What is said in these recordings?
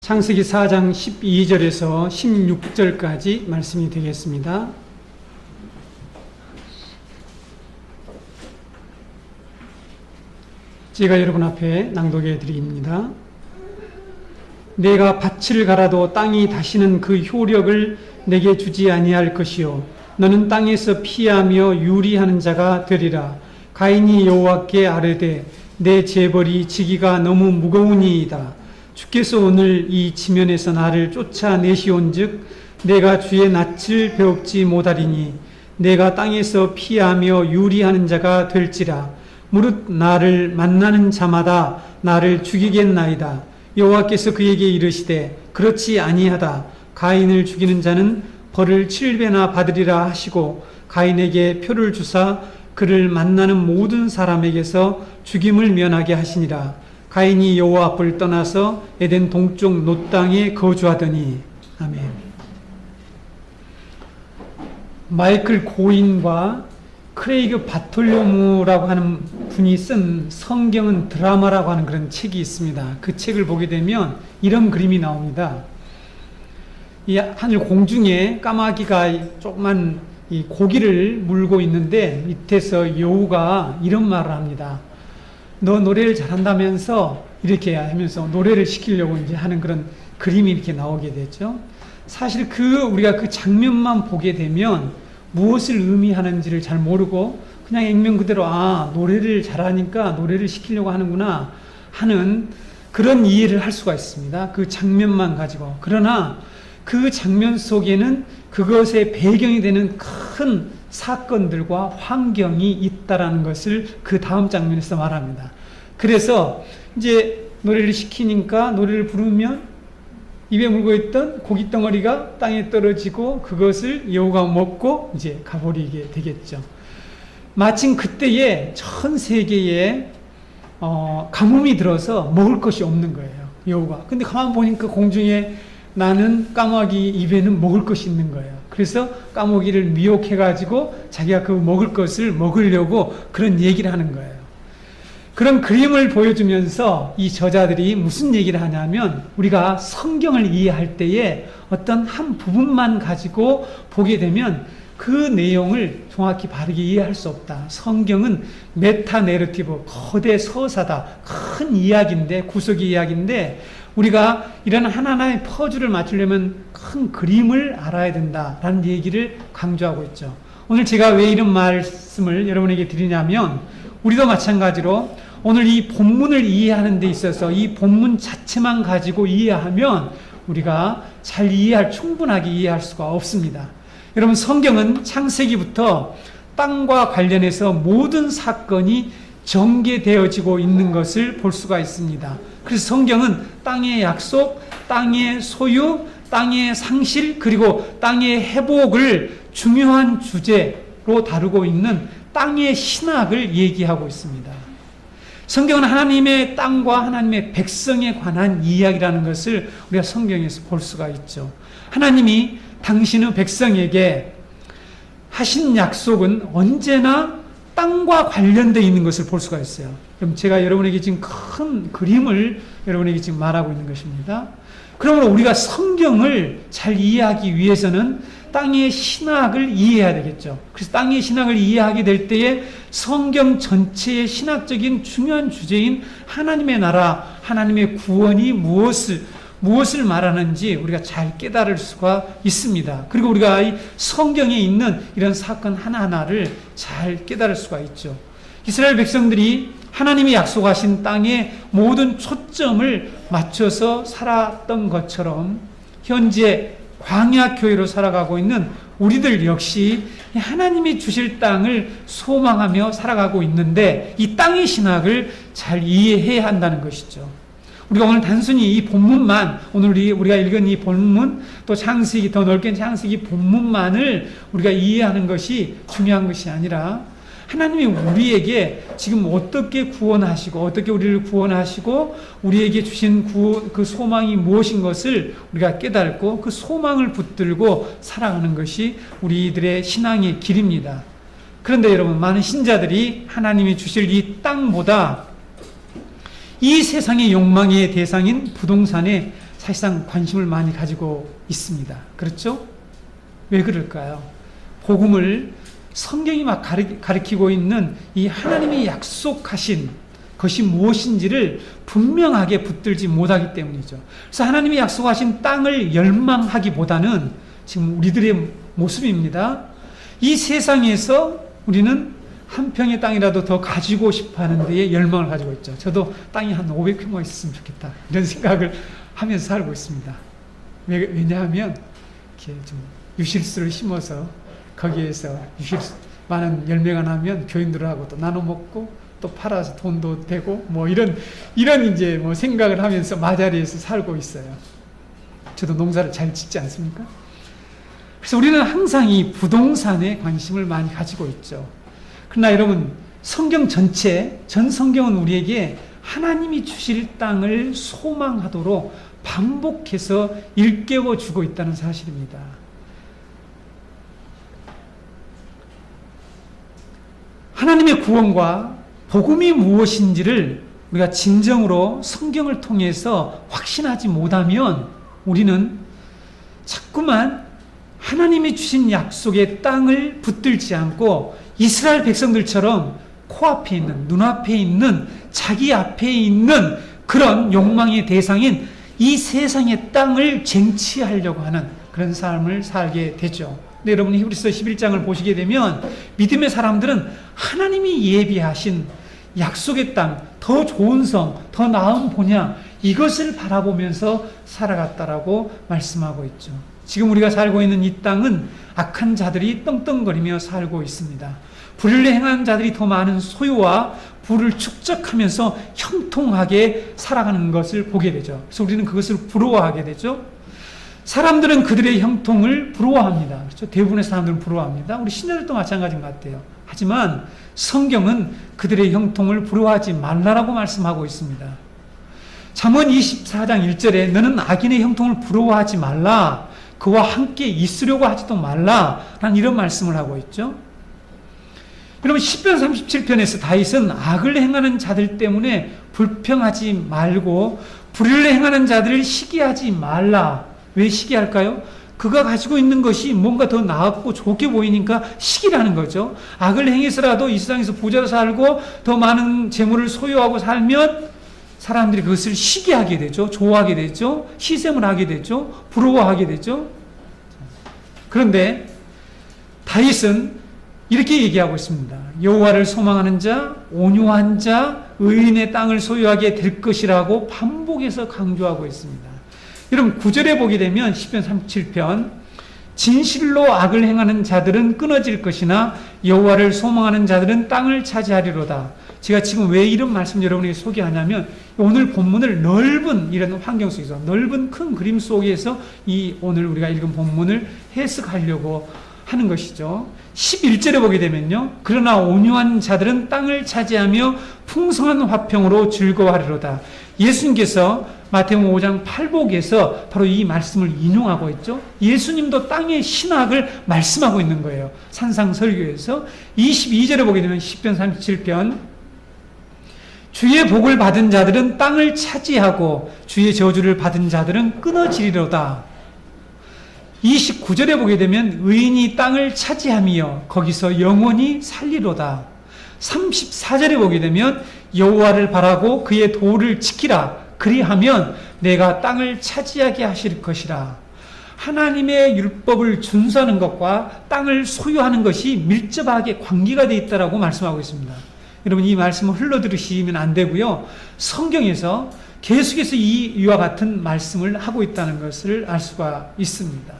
창세기 4장 12절에서 16절까지 말씀이 되겠습니다. 제가 여러분 앞에 낭독해 드립니다. 내가 밭을 갈아도 땅이 다시는 그 효력을 내게 주지 아니할 것이요 너는 땅에서 피하며 유리하는 자가 되리라. 가인이 여호와께 아뢰되 내 재벌이 지기가 너무 무거우니이다. 주께서 오늘 이 지면에서 나를 쫓아내시온즉 내가 주의 낯을 배웁지 못하리니 내가 땅에서 피하며 유리하는 자가 될지라. 무릇 나를 만나는 자마다 나를 죽이겠나이다. 여호와께서 그에게 이르시되 그렇지 아니하다. 가인을 죽이는 자는 벌을 7배나 받으리라 하시고 가인에게 표를 주사 그를 만나는 모든 사람에게서 죽임을 면하게 하시니라. 가인이 여호와 앞을 떠나서 에덴 동쪽 놋 땅에 거주하더니. 아멘. 마이클 고인과 크레이그 바톨로무라고 하는 분이 쓴 성경은 드라마라고 하는 그런 책이 있습니다. 그 책을 보게 되면 이런 그림이 나옵니다. 이 하늘 공중에 까마귀가 조그만 이 고기를 물고 있는데 밑에서 여우가 이런 말을 합니다. 너 노래를 잘한다면서 이렇게 하면서 노래를 시키려고 이제 하는 그런 그림이 이렇게 나오게 되죠. 사실 우리가 그 장면만 보게 되면 무엇을 의미하는지를 잘 모르고 그냥 액면 그대로 노래를 잘하니까 노래를 시키려고 하는구나 하는 그런 이해를 할 수가 있습니다. 그 장면만 가지고. 그러나 그 장면 속에는 그것의 배경이 되는 큰 사건들과 환경이 있다라는 것을 그 다음 장면에서 말합니다. 그래서 이제 노래를 시키니까 노래를 부르면 입에 물고 있던 고기 덩어리가 땅에 떨어지고 그것을 여우가 먹고 이제 가버리게 되겠죠. 마침 그때에 전 세계에 가뭄이 들어서 먹을 것이 없는 거예요. 여우가. 근데 가만 보니까 공중에 나는 까마귀 입에는 먹을 것이 있는 거예요. 그래서 까마귀를 미혹해가지고 자기가 그 먹을 것을 먹으려고 그런 얘기를 하는 거예요. 그런 그림을 보여주면서 이 저자들이 무슨 얘기를 하냐면 우리가 성경을 이해할 때에 어떤 한 부분만 가지고 보게 되면 그 내용을 정확히 바르게 이해할 수 없다. 성경은 메타 내러티브, 거대 서사다. 큰 이야기인데, 구석의 이야기인데 우리가 이런 하나하나의 퍼즐을 맞추려면 큰 그림을 알아야 된다라는 얘기를 강조하고 있죠. 오늘 제가 왜 이런 말씀을 여러분에게 드리냐면 우리도 마찬가지로 오늘 이 본문을 이해하는 데 있어서 이 본문 자체만 가지고 이해하면 우리가 잘 충분하게 이해할 수가 없습니다. 여러분, 성경은 창세기부터 땅과 관련해서 모든 사건이 전개되어지고 있는 것을 볼 수가 있습니다. 그래서 성경은 땅의 약속, 땅의 소유, 땅의 상실, 그리고 땅의 회복을 중요한 주제로 다루고 있는 땅의 신학을 얘기하고 있습니다. 성경은 하나님의 땅과 하나님의 백성에 관한 이야기라는 것을 우리가 성경에서 볼 수가 있죠. 하나님이 당신의 백성에게 하신 약속은 언제나 땅과 관련되어 있는 것을 볼 수가 있어요. 그럼 제가 여러분에게 지금 큰 그림을 여러분에게 지금 말하고 있는 것입니다. 그러므로 우리가 성경을 잘 이해하기 위해서는 땅의 신학을 이해해야 되겠죠. 그래서 땅의 신학을 이해하게 될 때에 성경 전체의 신학적인 중요한 주제인 하나님의 나라, 하나님의 구원이 무엇을 말하는지 우리가 잘 깨달을 수가 있습니다. 그리고 우리가 이 성경에 있는 이런 사건 하나하나를 잘 깨달을 수가 있죠. 이스라엘 백성들이 하나님이 약속하신 땅에 모든 초점을 맞춰서 살았던 것처럼 현재 광야교회로 살아가고 있는 우리들 역시 하나님이 주실 땅을 소망하며 살아가고 있는데 이 땅의 신학을 잘 이해해야 한다는 것이죠. 우리가 오늘 단순히 이 본문만, 오늘 우리가 읽은 이 본문, 또 창세기, 더 넓게 창세기 본문만을 우리가 이해하는 것이 중요한 것이 아니라 하나님이 우리에게 지금 어떻게 구원하시고 어떻게 우리를 구원하시고 우리에게 주신 그 소망이 무엇인 것을 우리가 깨닫고 그 소망을 붙들고 살아가는 것이 우리들의 신앙의 길입니다. 그런데 여러분, 많은 신자들이 하나님이 주실 이 땅보다 이 세상의 욕망의 대상인 부동산에 사실상 관심을 많이 가지고 있습니다. 그렇죠? 왜 그럴까요? 복음을 성경이 막 가리키고 있는 이 하나님이 약속하신 것이 무엇인지를 분명하게 붙들지 못하기 때문이죠. 그래서 하나님이 약속하신 땅을 열망하기보다는 지금 우리들의 모습입니다. 이 세상에서 우리는 한 평의 땅이라도 더 가지고 싶어 하는 데에 열망을 가지고 있죠. 저도 땅이 한 500평만 있었으면 좋겠다. 이런 생각을 하면서 살고 있습니다. 왜냐하면 이렇게 좀 유실수를 심어서 거기에서 유실수 많은 열매가 나면 교인들하고 또 나눠 먹고 또 팔아서 돈도 되고 뭐 이런 이제 뭐 생각을 하면서 마자리에서 살고 있어요. 저도 농사를 잘 짓지 않습니까? 그래서 우리는 항상 이 부동산에 관심을 많이 가지고 있죠. 그러나 여러분, 성경 전체, 전 성경은 우리에게 하나님이 주실 땅을 소망하도록 반복해서 일깨워 주고 있다는 사실입니다. 하나님의 구원과 복음이 무엇인지를 우리가 진정으로 성경을 통해서 확신하지 못하면 우리는 자꾸만 하나님이 주신 약속의 땅을 붙들지 않고 이스라엘 백성들처럼 코앞에 있는, 눈앞에 있는, 자기 앞에 있는 그런 욕망의 대상인 이 세상의 땅을 쟁취하려고 하는 그런 삶을 살게 되죠. 근데 여러분, 히브리서 11장을 보시게 되면 믿음의 사람들은 하나님이 예비하신 약속의 땅, 더 좋은 성, 더 나은 본향, 이것을 바라보면서 살아갔다라고 말씀하고 있죠. 지금 우리가 살고 있는 이 땅은 악한 자들이 떵떵거리며 살고 있습니다. 불의를 행하는 자들이 더 많은 소유와 부를 축적하면서 형통하게 살아가는 것을 보게 되죠. 그래서 우리는 그것을 부러워하게 되죠. 사람들은 그들의 형통을 부러워합니다. 그렇죠? 대부분의 사람들은 부러워합니다. 우리 신자들도 마찬가지인 것 같아요. 하지만 성경은 그들의 형통을 부러워하지 말라라고 말씀하고 있습니다. 잠언 24장 1절에 너는 악인의 형통을 부러워하지 말라, 그와 함께 있으려고 하지도 말라 라는 이런 말씀을 하고 있죠. 여러분, 시편 37편에서 다윗은 악을 행하는 자들 때문에 불평하지 말고 불의를 행하는 자들을 시기하지 말라. 왜 시기할까요? 그가 가지고 있는 것이 뭔가 더 나았고 좋게 보이니까 시기라는 거죠. 악을 행해서라도 이 세상에서 부자로 살고 더 많은 재물을 소유하고 살면 사람들이 그것을 시기하게 되죠. 좋아하게 되죠. 희생을 하게 되죠. 부러워하게 되죠. 그런데 다윗은 이렇게 얘기하고 있습니다. 여호와를 소망하는 자, 온유한 자, 의인의 땅을 소유하게 될 것이라고 반복해서 강조하고 있습니다. 여러분, 9절에 보게 되면 시편 37편 진실로 악을 행하는 자들은 끊어질 것이나 여호와를 소망하는 자들은 땅을 차지하리로다. 제가 지금 왜 이런 말씀 여러분에게 소개하냐면 오늘 본문을 넓은 이런 환경 속에서, 넓은 큰 그림 속에서 이 오늘 우리가 읽은 본문을 해석하려고 하는 것이죠. 11절에 보게 되면요, 그러나 온유한 자들은 땅을 차지하며 풍성한 화평으로 즐거워하리로다. 예수님께서 마태복음 5장 8복에서 바로 이 말씀을 인용하고 있죠. 예수님도 땅의 신학을 말씀하고 있는 거예요. 산상설교에서. 22절에 보게 되면 시편 37편 주의 복을 받은 자들은 땅을 차지하고 주의 저주를 받은 자들은 끊어지리로다. 29절에 보게 되면 의인이 땅을 차지하며 거기서 영원히 살리로다. 34절에 보게 되면 여호와를 바라고 그의 도를 지키라. 그리하면 내가 땅을 차지하게 하실 것이라. 하나님의 율법을 준수하는 것과 땅을 소유하는 것이 밀접하게 관계가 되어 있다고 말씀하고 있습니다. 여러분, 이 말씀을 흘러들으시면 안 되고요. 성경에서 계속해서 이와 같은 말씀을 하고 있다는 것을 알 수가 있습니다.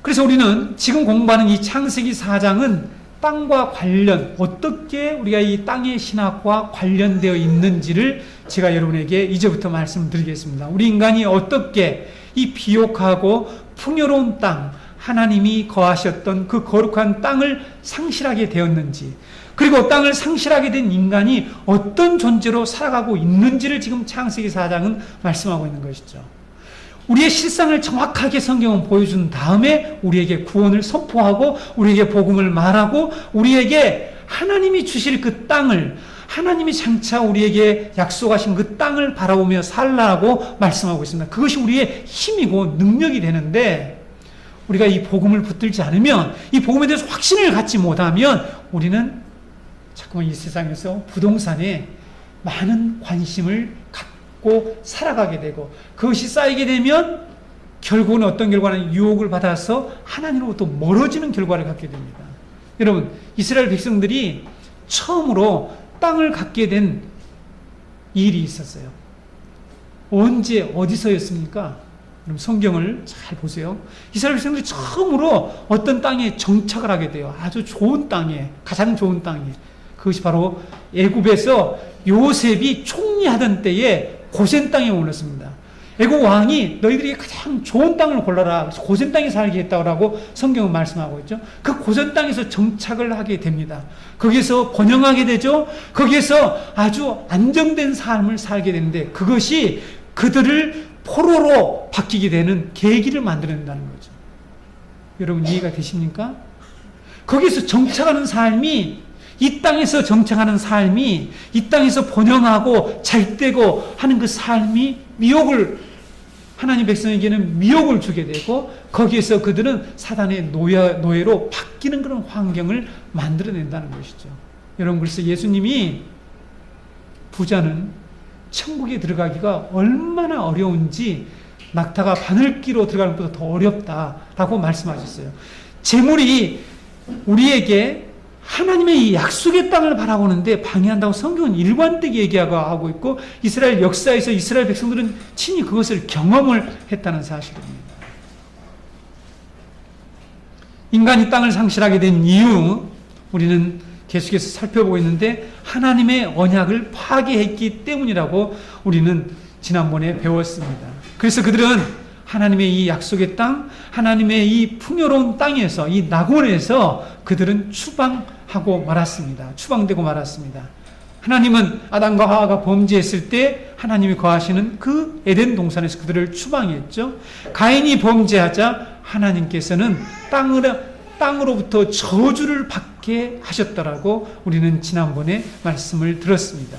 그래서 우리는 지금 공부하는 이 창세기 4장은 땅과 관련, 어떻게 우리가 이 땅의 신학과 관련되어 있는지를 제가 여러분에게 이제부터 말씀드리겠습니다. 우리 인간이 어떻게 이 비옥하고 풍요로운 땅, 하나님이 거하셨던 그 거룩한 땅을 상실하게 되었는지, 그리고 땅을 상실하게 된 인간이 어떤 존재로 살아가고 있는지를 지금 창세기 4장은 말씀하고 있는 것이죠. 우리의 실상을 정확하게 성경은 보여준 다음에 우리에게 구원을 선포하고 우리에게 복음을 말하고 우리에게 하나님이 주실 그 땅을, 하나님이 장차 우리에게 약속하신 그 땅을 바라보며 살라고 말씀하고 있습니다. 그것이 우리의 힘이고 능력이 되는데 우리가 이 복음을 붙들지 않으면, 이 복음에 대해서 확신을 갖지 못하면 우리는 자꾸만 이 세상에서 부동산에 많은 관심을 갖고 살아가게 되고, 그것이 쌓이게 되면 결국은 어떤 결과는 유혹을 받아서 하나님으로부터 멀어지는 결과를 갖게 됩니다. 여러분, 이스라엘 백성들이 처음으로 땅을 갖게 된 일이 있었어요. 언제 어디서였습니까? 그럼 성경을 잘 보세요. 이스라엘 백성들이 처음으로 어떤 땅에 정착을 하게 돼요. 아주 좋은 땅에, 가장 좋은 땅에. 그것이 바로 애굽에서 요셉이 총리하던 때에 고센 땅에 올랐습니다. 애굽 왕이 너희들이 가장 좋은 땅을 골라라, 고센 땅에 살겠다고 성경은 말씀하고 있죠. 그 고센 땅에서 정착을 하게 됩니다. 거기에서 번영하게 되죠. 거기에서 아주 안정된 삶을 살게 되는데, 그것이 그들을 포로로 바뀌게 되는 계기를 만들어낸다는 거죠. 여러분, 이해가 되십니까? 거기서 정착하는 삶이, 이 땅에서 정착하는 삶이, 이 땅에서 번영하고 잘되고 하는 그 삶이 미혹을, 하나님 백성에게는 미혹을 주게 되고, 거기에서 그들은 사단의 노예로 바뀌는 그런 환경을 만들어낸다는 것이죠. 여러분, 그래서 예수님이 부자는 천국에 들어가기가 얼마나 어려운지 낙타가 바늘기로 들어가는 것보다 더 어렵다라고 말씀하셨어요. 재물이 우리에게 하나님의 이 약속의 땅을 바라보는데 방해한다고 성경은 일관되게 얘기하고 있고, 이스라엘 역사에서 이스라엘 백성들은 친히 그것을 경험을 했다는 사실입니다. 인간이 땅을 상실하게 된 이유, 우리는 계속해서 살펴보고 있는데 하나님의 언약을 파괴했기 때문이라고 우리는 지난번에 배웠습니다. 그래서 그들은 하나님의 이 약속의 땅, 하나님의 이 풍요로운 땅에서, 이 낙원에서 그들은 추방하고 말았습니다. 추방되고 말았습니다. 하나님은 아담과 하와가 범죄했을 때 하나님이 거하시는 그 에덴 동산에서 그들을 추방했죠. 가인이 범죄하자 하나님께서는 땅으로부터 저주를 받게 하셨다라고 우리는 지난번에 말씀을 들었습니다.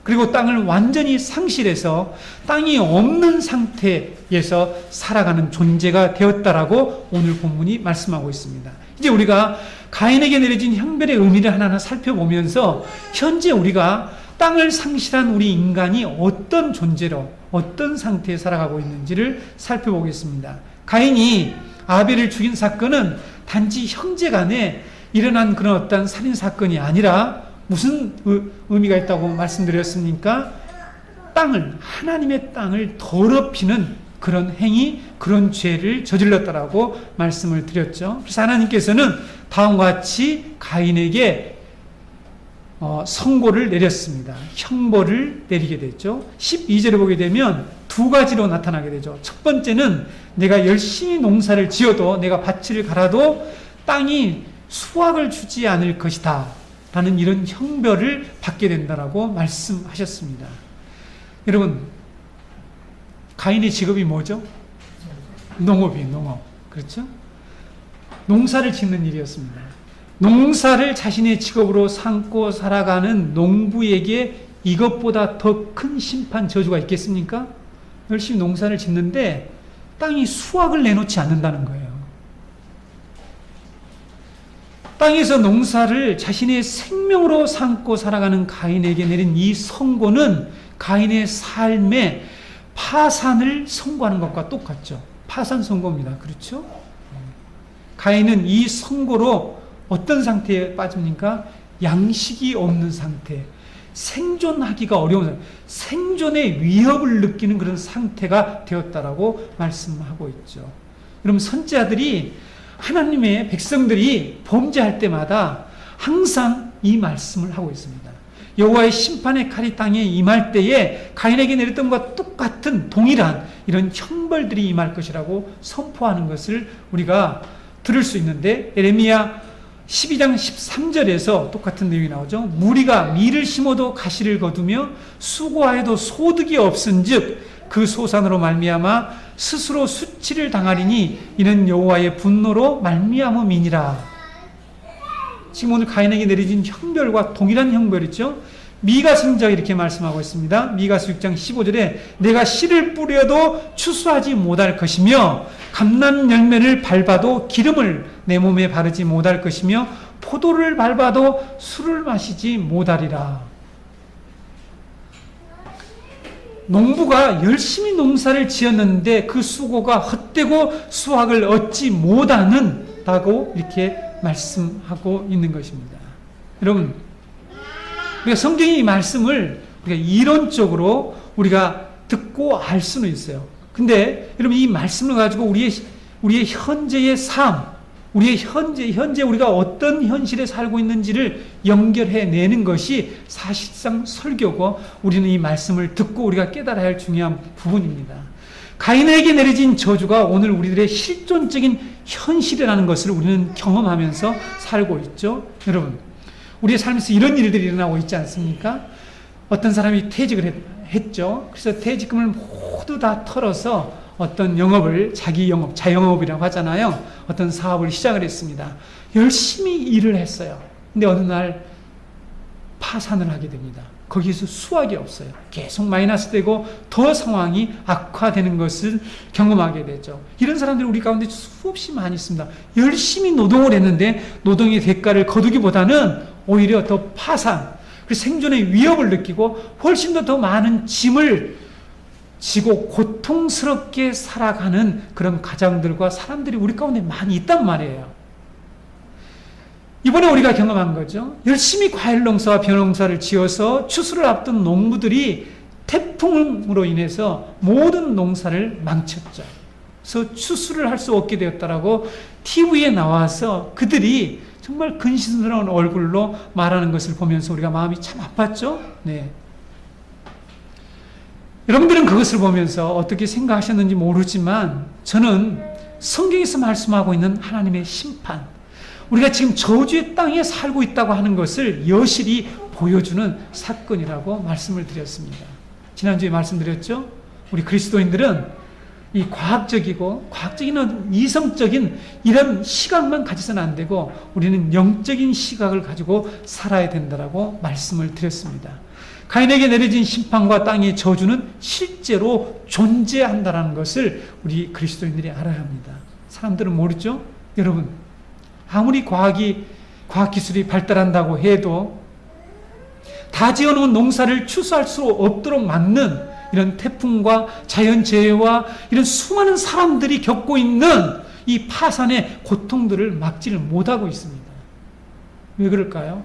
그리고 땅을 완전히 상실해서 땅이 없는 상태에서 살아가는 존재가 되었다라고 오늘 본문이 말씀하고 있습니다. 이제 우리가 가인에게 내려진 형벌의 의미를 하나하나 살펴보면서 현재 우리가 땅을 상실한 우리 인간이 어떤 존재로, 어떤 상태에 살아가고 있는지를 살펴보겠습니다. 가인이 아벨을 죽인 사건은 단지 형제 간에 일어난 그런 어떤 살인 사건이 아니라 무슨 의미가 있다고 말씀드렸습니까? 하나님의 땅을 더럽히는 그런 행위, 그런 죄를 저질렀다라고 말씀을 드렸죠. 그래서 하나님께서는 다음과 같이 가인에게 선고를 내렸습니다. 형벌을 내리게 됐죠. 12절을 보게 되면 두 가지로 나타나게 되죠. 첫 번째는 내가 열심히 농사를 지어도, 내가 밭을 갈아도 땅이 수확을 주지 않을 것이다 라는 이런 형벌을 받게 된다라고 말씀하셨습니다. 여러분, 가인의 직업이 뭐죠? 농업이에요. 농업. 그렇죠? 농사를 짓는 일이었습니다. 농사를 자신의 직업으로 삼고 살아가는 농부에게 이것보다 더 큰 심판, 저주가 있겠습니까? 열심히 농사를 짓는데 땅이 수확을 내놓지 않는다는 거예요. 땅에서 농사를 자신의 생명으로 삼고 살아가는 가인에게 내린 이 선고는 가인의 삶에 파산을 선고하는 것과 똑같죠. 파산 선고입니다. 그렇죠? 가인은 이 선고로 어떤 상태에 빠집니까? 양식이 없는 상태, 생존하기가 어려운 상태, 생존의 위협을 느끼는 그런 상태가 되었다라고 말씀하고 있죠. 여러분, 선지자들이, 하나님의 백성들이 범죄할 때마다 항상 이 말씀을 하고 있습니다. 여호와의 심판의 칼이 땅에 임할 때에 가인에게 내렸던 것과 똑같은 동일한 이런 형벌들이 임할 것이라고 선포하는 것을 우리가 들을 수 있는데, 에레미야 12장 13절에서 똑같은 내용이 나오죠. 무리가 밀을 심어도 가시를 거두며 수고하여도 소득이 없은즉 그 소산으로 말미암아 스스로 수치를 당하리니 이는 여호와의 분노로 말미암음이니라. 지금 오늘 가인에게 내려진 형벌과 동일한 형벌이죠. 미가 선지자가 이렇게 말씀하고 있습니다. 미가서 6장 15절에 내가 씨를 뿌려도 추수하지 못할 것이며 감람 열매를 밟아도 기름을 내 몸에 바르지 못할 것이며 포도를 밟아도 술을 마시지 못하리라. 농부가 열심히 농사를 지었는데 그 수고가 헛되고 수확을 얻지 못하는다고 이렇게 말씀하고 있는 것입니다. 여러분, 우리가 성경의 이 말씀을 우리가 이론적으로 우리가 듣고 알 수는 있어요. 근데 여러분, 이 말씀을 가지고 우리의 현재의 삶, 우리의 현재 우리가 어떤 현실에 살고 있는지를 연결해내는 것이 사실상 설교고, 우리는 이 말씀을 듣고 우리가 깨달아야 할 중요한 부분입니다. 가인에게 내려진 저주가 오늘 우리들의 실존적인 현실이라는 것을 우리는 경험하면서 살고 있죠. 여러분, 우리의 삶에서 이런 일들이 일어나고 있지 않습니까? 어떤 사람이 퇴직을 했죠. 그래서 퇴직금을 모두 다 털어서 어떤 영업을, 자기 영업, 자영업이라고 하잖아요. 어떤 사업을 시작을 했습니다. 열심히 일을 했어요. 근데 어느 날 파산을 하게 됩니다. 거기에서 수확이 없어요. 계속 마이너스 되고 더 상황이 악화되는 것을 경험하게 되죠. 이런 사람들이 우리 가운데 수없이 많이 있습니다. 열심히 노동을 했는데 노동의 대가를 거두기보다는 오히려 더 파산, 그리고 생존의 위협을 느끼고 훨씬 더 많은 짐을 지고 고통스럽게 살아가는 그런 가장들과 사람들이 우리 가운데 많이 있단 말이에요. 이번에 우리가 경험한 거죠. 열심히 과일 농사와 벼농사를 지어서 추수를 앞둔 농부들이 태풍으로 인해서 모든 농사를 망쳤죠. 그래서 추수를 할 수 없게 되었다라고 TV에 나와서 그들이 정말 근심스러운 얼굴로 말하는 것을 보면서 우리가 마음이 참 아팠죠. 네. 여러분들은 그것을 보면서 어떻게 생각하셨는지 모르지만 저는 성경에서 말씀하고 있는 하나님의 심판, 우리가 지금 저주의 땅에 살고 있다고 하는 것을 여실히 보여주는 사건이라고 말씀을 드렸습니다. 지난주에 말씀드렸죠? 우리 그리스도인들은 이 과학적이고 이성적인 이런 시각만 가지서는 안 되고 우리는 영적인 시각을 가지고 살아야 된다라고 말씀을 드렸습니다. 가인에게 내려진 심판과 땅의 저주는 실제로 존재한다는 것을 우리 그리스도인들이 알아야 합니다. 사람들은 모르죠? 여러분, 아무리 과학기술이 발달한다고 해도 다 지어놓은 농사를 추수할 수 없도록 막는 이런 태풍과 자연재해와 이런 수많은 사람들이 겪고 있는 이 파산의 고통들을 막지를 못하고 있습니다. 왜 그럴까요?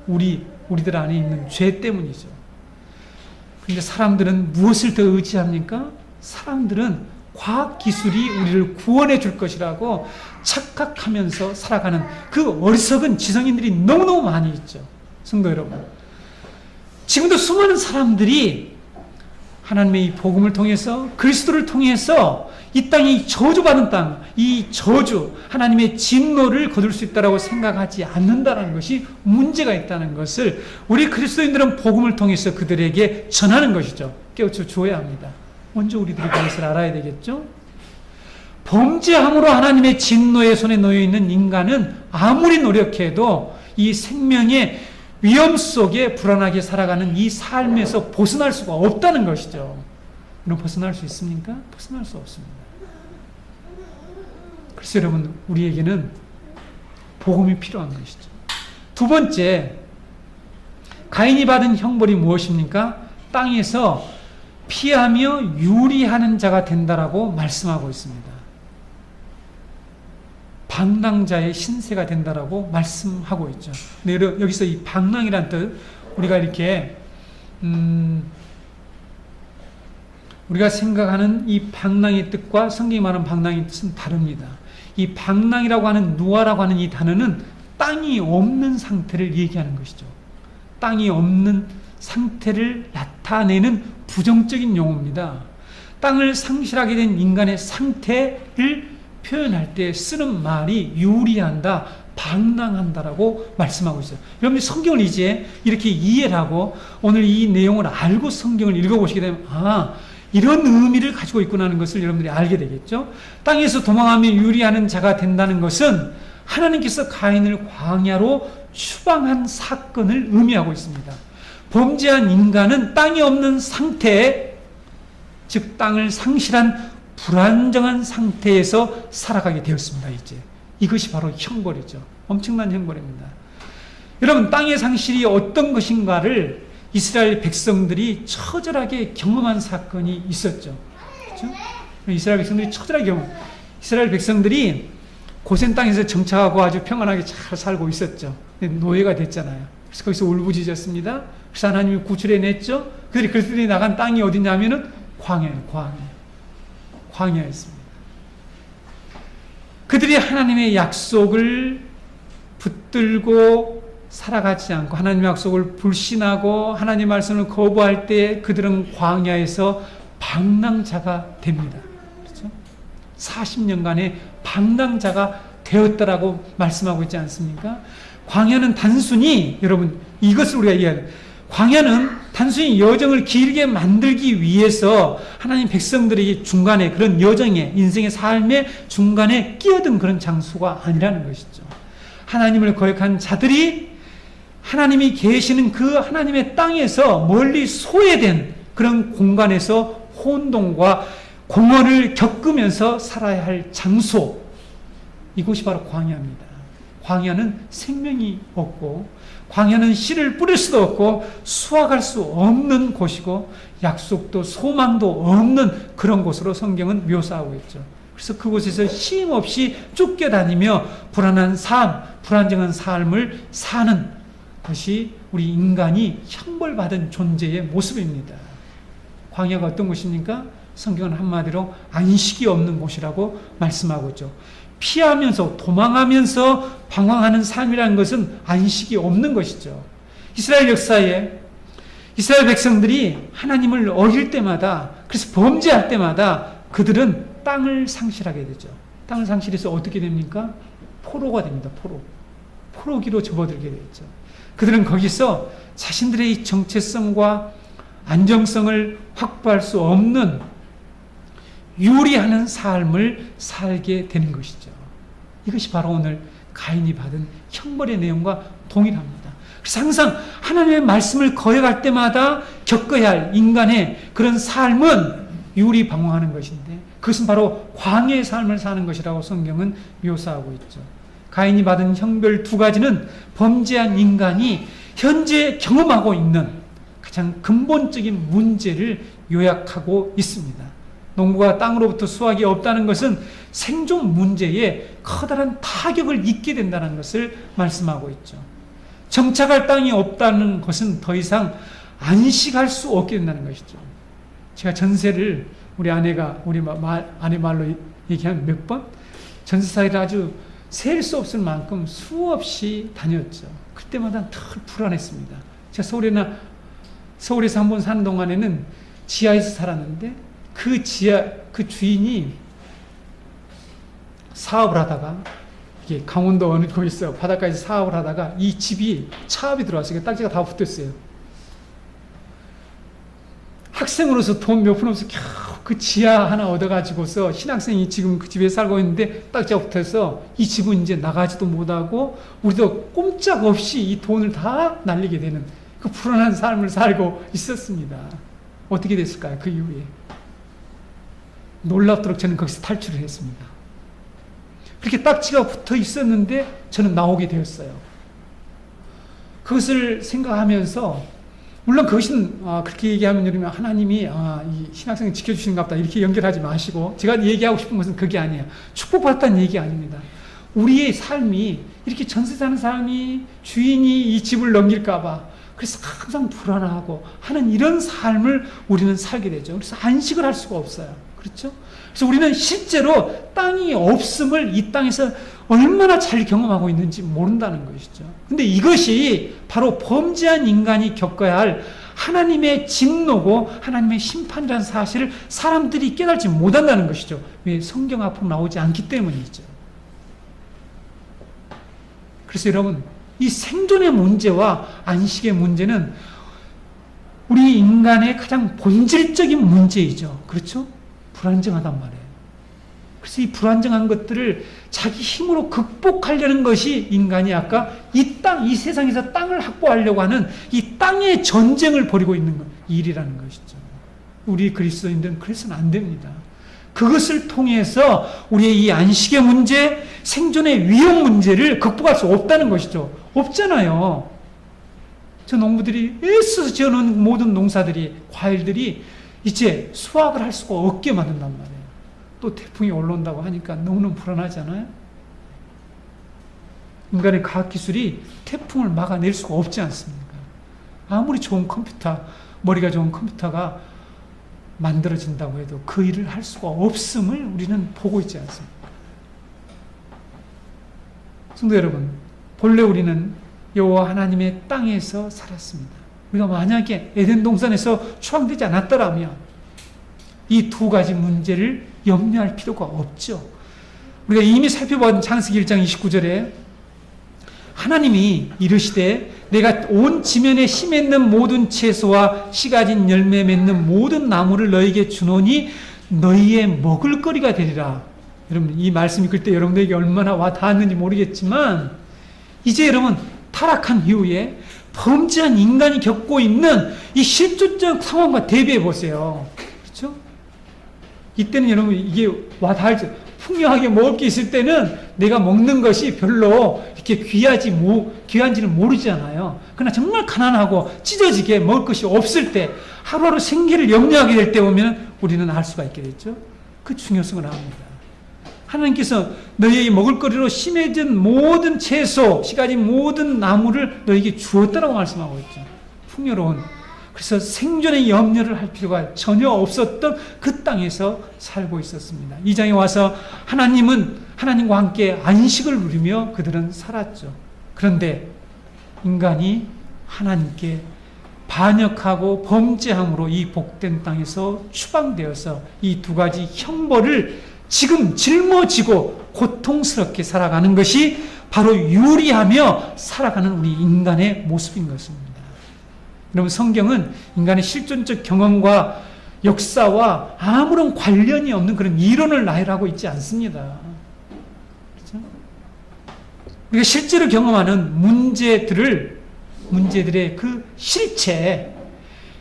우리들 안에 있는 죄 때문이죠. 근데 사람들은 무엇을 더 의지합니까? 사람들은 과학기술이 우리를 구원해 줄 것이라고 착각하면서 살아가는 그 어리석은 지성인들이 너무너무 많이 있죠. 성도 여러분, 지금도 수많은 사람들이 하나님의 이 복음을 통해서, 그리스도를 통해서 이 땅이 저주받은 땅, 이 저주, 하나님의 진노를 거둘 수 있다고 생각하지 않는다는 것이 문제가 있다는 것을 우리 그리스도인들은 복음을 통해서 그들에게 전하는 것이죠. 깨우쳐 주어야 합니다. 먼저 우리들이 그것을 알아야 되겠죠. 범죄함으로 하나님의 진노의 손에 놓여 있는 인간은 아무리 노력해도 이 생명의 위험 속에 불안하게 살아가는 이 삶에서 벗어날 수가 없다는 것이죠. 그럼 벗어날 수 있습니까? 벗어날 수 없습니다. 그래서 여러분, 우리에게는 복음이 필요한 것이죠. 두 번째, 가인이 받은 형벌이 무엇입니까? 땅에서 피하며 유리하는 자가 된다라고 말씀하고 있습니다. 방랑자의 신세가 된다라고 말씀하고 있죠. 근데 여기서 이 방랑이란 뜻, 우리가 이렇게 우리가 생각하는 이 방랑의 뜻과 성경이 말하는 방랑의 뜻은 다릅니다. 이 방랑이라고 하는 누아라고 하는 이 단어는 땅이 없는 상태를 얘기하는 것이죠. 땅이 없는 상태를 나타내는 부정적인 용어입니다. 땅을 상실하게 된 인간의 상태를 표현할 때 쓰는 말이 유리한다, 방랑한다라고 말씀하고 있어요. 여러분들 성경을 이제 이렇게 이해를 하고 오늘 이 내용을 알고 성경을 읽어보시게 되면 이런 의미를 가지고 있구나 하는 것을 여러분들이 알게 되겠죠. 땅에서 도망하며 유리하는 자가 된다는 것은 하나님께서 가인을 광야로 추방한 사건을 의미하고 있습니다. 범죄한 인간은 땅이 없는 상태, 즉 땅을 상실한 불안정한 상태에서 살아가게 되었습니다. 이제 이것이 바로 형벌이죠. 엄청난 형벌입니다. 여러분, 땅의 상실이 어떤 것인가를 이스라엘 백성들이 처절하게 경험한 사건이 있었죠. 그렇죠? 이스라엘 백성들이 처절하게 이스라엘 백성들이 고센 땅에서 정착하고 아주 평안하게 잘 살고 있었죠. 노예가 됐잖아요. 그래서 거기서 울부짖었습니다. 그래서 하나님이 구출해냈죠. 그들이 나간 땅이 어디냐면은 광야였습니다. 그들이 하나님의 약속을 붙들고 살아가지 않고 하나님의 약속을 불신하고 하나님의 말씀을 거부할 때 그들은 광야에서 방랑자가 됩니다. 그렇죠? 40년간의 방랑자가 되었다라고 말씀하고 있지 않습니까? 광야는 단순히, 여러분, 이것을 우리가 이해해야 돼요. 광야는 단순히 여정을 길게 만들기 위해서 하나님 백성들이 중간에 그런 여정에, 인생의 삶의 중간에 끼어든 그런 장소가 아니라는 것이죠. 하나님을 거역한 자들이 하나님이 계시는 그 하나님의 땅에서 멀리 소외된 그런 공간에서 혼돈과 공허를 겪으면서 살아야 할 장소, 이곳이 바로 광야입니다. 광야는 생명이 없고, 광야는 씨를 뿌릴 수도 없고 수확할 수 없는 곳이고 약속도 소망도 없는 그런 곳으로 성경은 묘사하고 있죠. 그래서 그곳에서 쉼 없이 쫓겨다니며 불안한 삶, 불안정한 삶을 사는 것이 우리 인간이 형벌받은 존재의 모습입니다. 광야가 어떤 곳입니까? 성경은 한마디로 안식이 없는 곳이라고 말씀하고 있죠. 피하면서 도망하면서 방황하는 삶이라는 것은 안식이 없는 것이죠. 이스라엘 역사에 이스라엘 백성들이 하나님을 어길 때마다, 그래서 범죄할 때마다 그들은 땅을 상실하게 되죠. 땅을 상실해서 어떻게 됩니까? 포로가 됩니다. 포로기로 접어들게 되죠. 그들은 거기서 자신들의 이 정체성과 안정성을 확보할 수 없는 유리하는 삶을 살게 되는 것이죠. 이것이 바로 오늘 가인이 받은 형벌의 내용과 동일합니다. 그래서 항상 하나님의 말씀을 거역할 때마다 겪어야 할 인간의 그런 삶은 유리방황하는 것인데, 그것은 바로 광야의 삶을 사는 것이라고 성경은 묘사하고 있죠. 가인이 받은 형벌 두 가지는 범죄한 인간이 현재 경험하고 있는 가장 근본적인 문제를 요약하고 있습니다. 농부가 땅으로부터 수확이 없다는 것은 생존 문제에 커다란 타격을 입게 된다는 것을 말씀하고 있죠. 정착할 땅이 없다는 것은 더 이상 안식할 수 없게 된다는 것이죠. 제가 전세를 우리 아내가 아내 말로 얘기하면 몇 번 전세살이를 아주 셀 수 없을 만큼 수없이 다녔죠. 그때마다 늘 불안했습니다. 제가 서울에서 한 번 사는 동안에는 지하에서 살았는데 그 주인이 사업을 하다가, 이게 강원도 어느 거기서 바닷가에서 사업을 하다가 이 집이 차압이 들어왔어요. 딱지가 다 붙었어요. 학생으로서 돈 몇 푼 없어 겨우 그 지하 하나 얻어가지고서 신학생이 지금 그 집에 살고 있는데 딱지가 붙어서 이 집은 이제 나가지도 못하고 우리도 꼼짝없이 이 돈을 다 날리게 되는 그 불안한 삶을 살고 있었습니다. 어떻게 됐을까요? 그 이후에 놀랍도록 저는 거기서 탈출을 했습니다. 그렇게 딱지가 붙어 있었는데 저는 나오게 되었어요. 그것을 생각하면서, 물론 그것은 그렇게 얘기하면 여러분 하나님이 이 신학생을 지켜주시는가 보다 이렇게 연결하지 마시고, 제가 얘기하고 싶은 것은 그게 아니에요. 축복받았다는 얘기 아닙니다. 우리의 삶이 이렇게 전세 사는 사람이 주인이 이 집을 넘길까 봐 그래서 항상 불안하고 하는 이런 삶을 우리는 살게 되죠. 그래서 안식을 할 수가 없어요. 그렇죠? 그래서 우리는 실제로 땅이 없음을 이 땅에서 얼마나 잘 경험하고 있는지 모른다는 것이죠. 근데 이것이 바로 범죄한 인간이 겪어야 할 하나님의 진노고 하나님의 심판이라는 사실을 사람들이 깨달지 못한다는 것이죠. 왜? 성경 앞으로 나오지 않기 때문이죠. 그래서 여러분, 이 생존의 문제와 안식의 문제는 우리 인간의 가장 본질적인 문제이죠. 그렇죠? 불안정하단 말이에요. 그래서 이 불안정한 것들을 자기 힘으로 극복하려는 것이 인간이 아까 이 세상에서 땅을 확보하려고 하는 이 땅의 전쟁을 벌이고 있는 일이라는 것이죠. 우리 그리스도인들은 그래서는 안 됩니다. 그것을 통해서 우리의 이 안식의 문제, 생존의 위험 문제를 극복할 수 없다는 것이죠. 없잖아요. 저 농부들이 애써서 지어놓은 모든 농사들이, 과일들이 이제 수확을 할 수가 없게 만든단 말이에요. 또 태풍이 올라온다고 하니까 너무너무 불안하잖아요. 인간의 과학기술이 태풍을 막아낼 수가 없지 않습니까? 아무리 좋은 컴퓨터, 머리가 좋은 컴퓨터가 만들어진다고 해도 그 일을 할 수가 없음을 우리는 보고 있지 않습니까? 성도 여러분, 본래 우리는 여호와 하나님의 땅에서 살았습니다. 우리가 만약에 에덴 동산에서 추앙되지 않았더라면 이 두 가지 문제를 염려할 필요가 없죠. 우리가 이미 살펴본 창세기 1장 29절에 하나님이 이르시되 내가 온 지면에 씨 맺는 모든 채소와 씨 가진 열매 맺는 모든 나무를 너에게 주노니 너희의 먹을 거리가 되리라. 여러분, 이 말씀 읽을 때 여러분들에게 얼마나 와 닿았는지 모르겠지만 이제 여러분 타락한 이후에 범죄한 인간이 겪고 있는 이 실존적 상황과 대비해 보세요. 그렇죠? 이때는 여러분 이게 와 닿을지, 풍요하게 먹을 게 있을 때는 내가 먹는 것이 별로 이렇게 귀한지는 모르잖아요. 그러나 정말 가난하고 찢어지게 먹을 것이 없을 때, 하루하루 생계를 염려하게 될 때 오면 우리는 알 수가 있게 됐죠. 그 중요성을 압니다. 하나님께서 너희에게 먹을 거리로 심해진 모든 채소, 씨 가진 모든 나무를 너희에게 주었다라고 말씀하고 있죠. 풍요로운. 그래서 생존의 염려를 할 필요가 전혀 없었던 그 땅에서 살고 있었습니다. 이 장에 와서 하나님과 함께 안식을 누리며 그들은 살았죠. 그런데 인간이 하나님께 반역하고 범죄함으로 이 복된 땅에서 추방되어서 이 두 가지 형벌을 지금 짊어지고 고통스럽게 살아가는 것이 바로 유리하며 살아가는 우리 인간의 모습인 것입니다. 여러분, 성경은 인간의 실존적 경험과 역사와 아무런 관련이 없는 그런 이론을 나열하고 있지 않습니다. 그렇죠? 우리가 실제로 경험하는 문제들의 그 실체,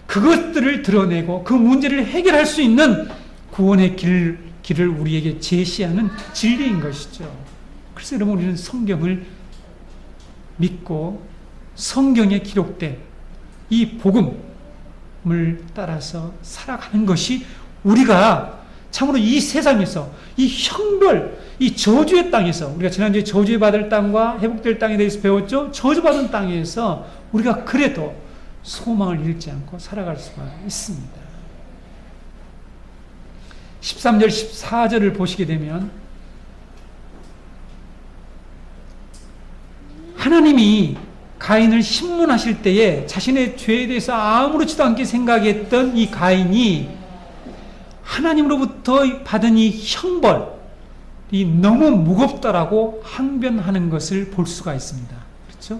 그것들을 드러내고 그 문제를 해결할 수 있는 구원의 길을 우리에게 제시하는 진리인 것이죠. 그래서 여러분, 우리는 성경을 믿고 성경에 기록된 이 복음을 따라서 살아가는 것이 우리가 참으로 이 세상에서 이 형벌, 이 저주의 땅에서, 우리가 지난주에 저주받을 땅과 회복될 땅에 대해서 배웠죠. 저주받은 땅에서 우리가 그래도 소망을 잃지 않고 살아갈 수가 있습니다. 13절, 14절을 보시게 되면 하나님이 가인을 신문하실 때에 자신의 죄에 대해서 아무렇지도 않게 생각했던 이 가인이 하나님으로부터 받은 이 형벌이 너무 무겁다라고 항변하는 것을 볼 수가 있습니다. 그렇죠?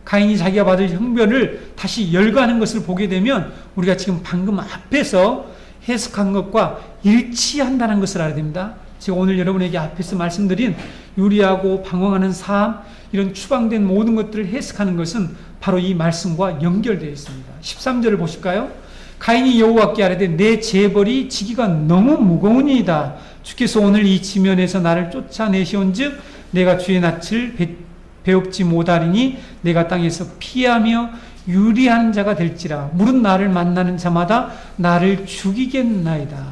가인이 자기가 받은 형벌을 다시 열거하는 것을 보게 되면 우리가 지금 방금 앞에서 해석한 것과 일치한다는 것을 알아야 됩니다. 제가 오늘 여러분에게 앞에서 말씀드린 유리하고 방황하는 삶, 이런 추방된 모든 것들을 해석하는 것은 바로 이 말씀과 연결되어 있습니다. 13절을 보실까요? 가인이 여호와께 아뢰되 내 재벌이 지기가 너무 무거우니이다. 주께서 오늘 이 지면에서 나를 쫓아내시온즉 내가 주의 낯을 배웁지 못하리니 내가 땅에서 피하며 유리한 자가 될지라. 물은 나를 만나는 자마다 나를 죽이겠나이다.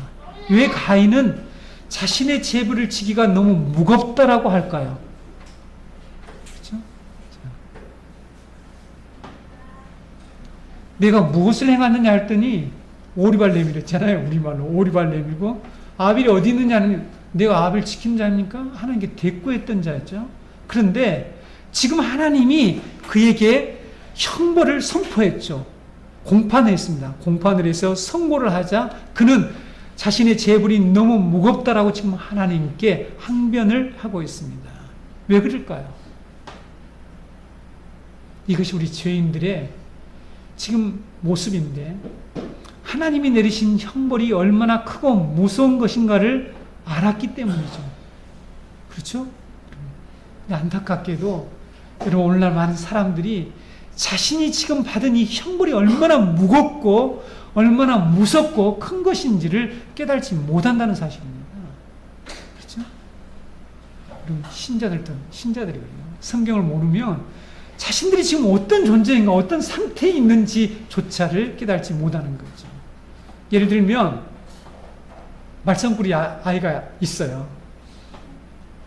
왜 가인은 자신의 재벌을 지기가 너무 무겁다라고 할까요? 그렇죠? 내가 무엇을 행하느냐 했더니 오리발 내밀었잖아요. 우리말로 오리발 내밀고, 아벨이 어디 있느냐는 내가 아벨 지킨 자입니까? 하나님께 대꾸했던 자였죠. 그런데 지금 하나님이 그에게 형벌을 선포했죠. 공판을 했습니다. 공판을 해서 선고를 하자 그는 자신의 재물이 너무 무겁다라고 지금 하나님께 항변을 하고 있습니다. 왜 그럴까요? 이것이 우리 죄인들의 지금 모습인데, 하나님이 내리신 형벌이 얼마나 크고 무서운 것인가를 알았기 때문이죠. 그렇죠? 근데 안타깝게도 여러분, 오늘날 많은 사람들이 자신이 지금 받은 이 형벌이 얼마나 무겁고 얼마나 무섭고 큰 것인지를 깨달지 못한다는 사실입니다. 그렇죠? 그리고 신자들이 그래요. 성경을 모르면 자신들이 지금 어떤 존재인가, 어떤 상태에 있는지조차를 깨달지 못하는 거죠. 예를 들면 말썽꾸리 아이가 있어요.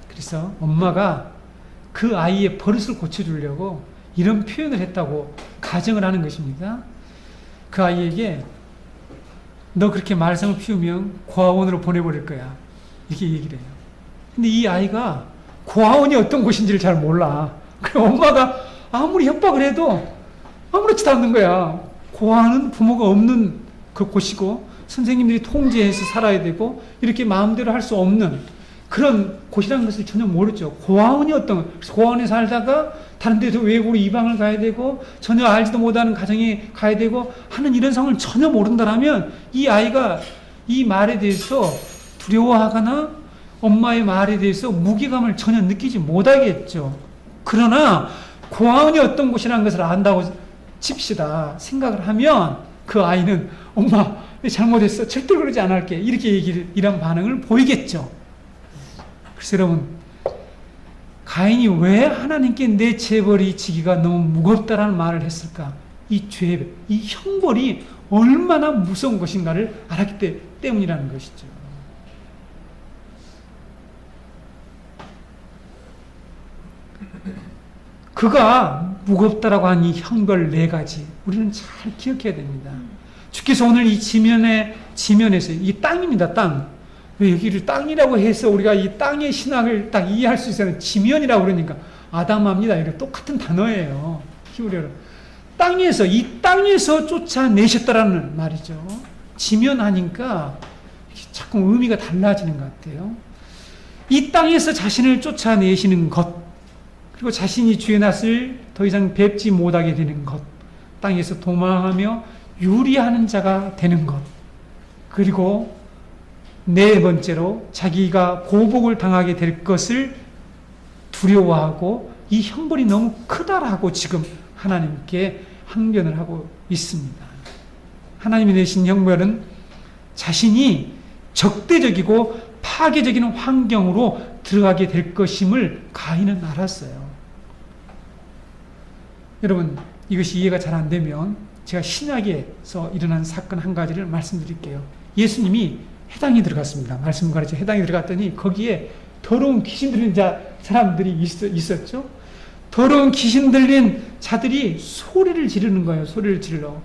그래서 엄마가 그 아이의 버릇을 고쳐주려고 이런 표현을 했다고 가정을 하는 것입니다. 그 아이에게 너 그렇게 말썽을 피우면 고아원으로 보내버릴 거야, 이렇게 얘기를 해요. 근데 이 아이가 고아원이 어떤 곳인지를 잘 몰라. 그래서 엄마가 아무리 협박을 해도 아무렇지도 않는 거야. 고아원은 부모가 없는 그 곳이고 선생님들이 통제해서 살아야 되고 이렇게 마음대로 할 수 없는 그런 곳이라는 것을 전혀 모르죠. 고아원이 어떤, 그래서 고아원에 살다가 다른 데서 외국으로 이방을 가야 되고 전혀 알지도 못하는 가정에 가야 되고 하는 이런 상황을 전혀 모른다면 이 아이가 이 말에 대해서 두려워하거나 엄마의 말에 대해서 무게감을 전혀 느끼지 못하겠죠. 그러나 고아원이 어떤 곳이라는 것을 안다고 칩시다. 생각을 하면 그 아이는 엄마 잘못했어, 절대로 그러지 않을게, 이렇게 이런 반응을 보이겠죠. 그래서 여러분, 가인이 왜 하나님께 내 재벌이 지기가 너무 무겁다라는 말을 했을까? 이 죄, 이 형벌이 얼마나 무서운 것인가를 알았기 때문이라는 것이죠. 그가 무겁다라고 한 이 형벌 4가지 우리는 잘 기억해야 됩니다. 주께서 오늘 이 지면에서 이 땅입니다. 땅. 왜 여기를 땅이라고 해서 우리가 이 땅의 신학을 딱 이해할 수 있어요? 지면이라고 그러니까 아담합니다. 이게 똑같은 단어예요. 히브리어로. 땅에서, 이 땅에서 쫓아내셨다라는 말이죠. 지면하니까 자꾸 의미가 달라지는 것 같아요. 이 땅에서 자신을 쫓아내시는 것, 그리고 자신이 죄 낯을 더 이상 뵙지 못하게 되는 것, 땅에서 도망하며 유리하는 자가 되는 것, 그리고 4번째로 자기가 보복을 당하게 될 것을 두려워하고 이 형벌이 너무 크다라고 지금 하나님께 항변을 하고 있습니다. 하나님이 내신 형벌은 자신이 적대적이고 파괴적인 환경으로 들어가게 될 것임을 가인은 알았어요. 여러분, 이것이 이해가 잘 안 되면 제가 신약에서 일어난 사건 한 가지를 말씀드릴게요. 예수님이 회당에 들어갔습니다. 말씀 가르쳐 회당에 들어갔더니 거기에 더러운 귀신 들린 사람들이 있었죠. 더러운 귀신 들린 자들이 소리를 지르는 거예요. 소리를 질러.